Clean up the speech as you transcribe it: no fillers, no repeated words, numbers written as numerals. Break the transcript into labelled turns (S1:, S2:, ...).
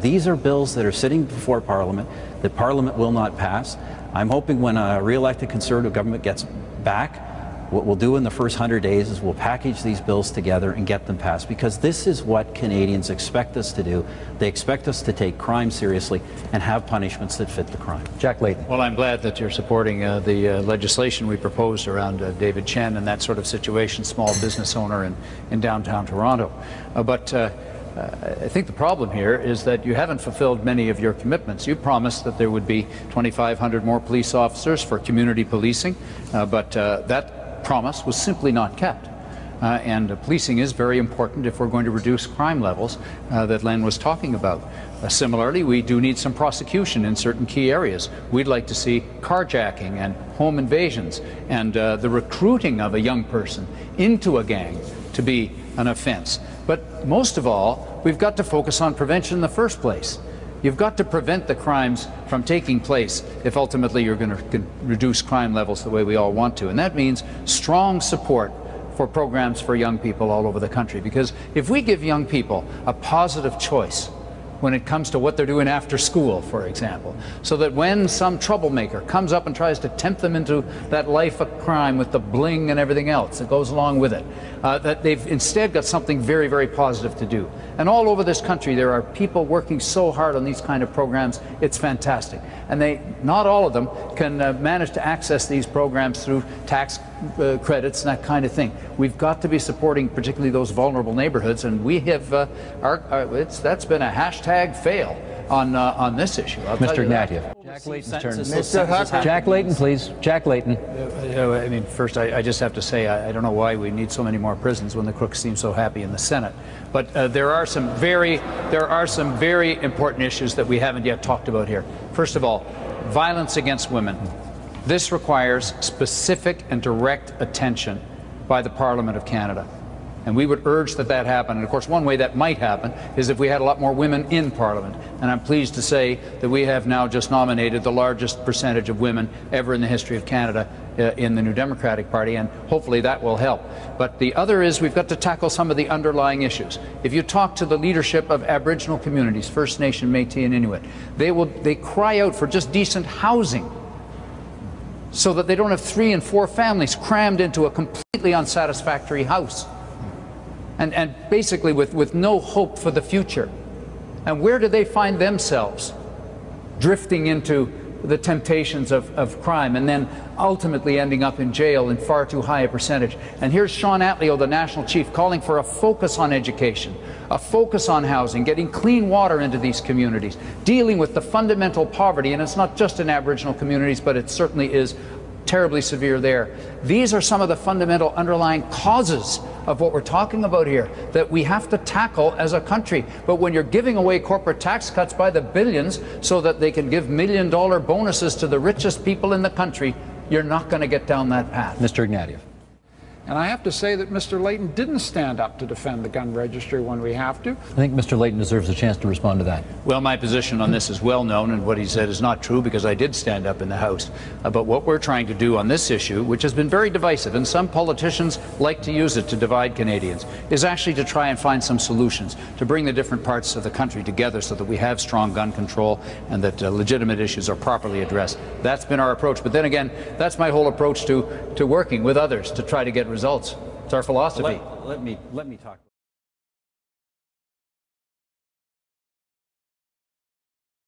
S1: These are bills that are sitting before Parliament that Parliament will not pass. I'm hoping when a re-elected Conservative government gets back, what we'll do in the first 100 days is we'll package these bills together and get them passed, because this is what Canadians expect us to do. They expect us to take crime seriously and have punishments that fit the crime.
S2: Jack Layton.
S3: Well, I'm glad that you're supporting the legislation we proposed around David Chen and that sort of situation, small business owner in downtown Toronto. I think the problem here is that you haven't fulfilled many of your commitments. You promised that there would be 2,500 more police officers for community policing, but that promise was simply not kept. Policing is very important if we're going to reduce crime levels that Len was talking about. Similarly, we do need some prosecution in certain key areas. We'd like to see carjacking and home invasions and the recruiting of a young person into a gang to be an offense. But most of all, we've got to focus on prevention in the first place. You've got to prevent the crimes from taking place if ultimately you're going to reduce crime levels the way we all want to. And that means strong support for programs for young people all over the country. Because if we give young people a positive choice when it comes to what they're doing after school, for example, so that when some troublemaker comes up and tries to tempt them into that life of crime with the bling and everything else that goes along with it, that they've instead got something very, very positive to do. And all over this country there are people working so hard on these kind of programs. It's fantastic. And not all of them can manage to access these programs through tax credits and that kind of thing. We've got to be supporting particularly those vulnerable neighborhoods, and we have that's been a hashtag fail on this issue.
S2: Mr. Ignatieff. Jack Layton's turn. Jack Layton, please. Jack Layton.
S3: I mean, first, I just have to say, I don't know why we need so many more prisons when the crooks seem so happy in the Senate. But there are some very important issues that we haven't yet talked about here. First of all, violence against women. This requires specific and direct attention by the Parliament of Canada. And we would urge that that happen. And of course, one way that might happen is if we had a lot more women in Parliament. And I'm pleased to say that we have now just nominated the largest percentage of women ever in the history of Canada in the New Democratic Party, and hopefully that will help. But the other is we've got to tackle some of the underlying issues. If you talk to the leadership of Aboriginal communities, First Nation, Métis and Inuit, they cry out for just decent housing, so that they don't have 3 and 4 families crammed into a completely unsatisfactory house. And basically with no hope for the future. And where do they find themselves? Drifting into the temptations of crime and then ultimately ending up in jail in far too high a percentage. And here's Sean Atleo, the National Chief, calling for a focus on education, a focus on housing, getting clean water into these communities, dealing with the fundamental poverty, and it's not just in Aboriginal communities, but it certainly is terribly severe there. These are some of the fundamental underlying causes of what we're talking about here that we have to tackle as a country. But when you're giving away corporate tax cuts by the billions so that they can give million-dollar bonuses to the richest people in the country, you're not going to get down that path.
S2: Mr. Ignatieff.
S4: And I have to say that Mr. Layton didn't stand up to defend the gun registry when we have to.
S2: I think Mr. Layton deserves a chance to respond to that.
S3: Well, my position on this is well known, and what he said is not true, because I did stand up in the House. But what we're trying to do on this issue, which has been very divisive, and some politicians like to use it to divide Canadians, is actually to try and find some solutions, to bring the different parts of the country together so that we have strong gun control and that legitimate issues are properly addressed. That's been our approach. But then again, that's my whole approach to working with others to try to get results. It's our philosophy.
S1: Let me talk.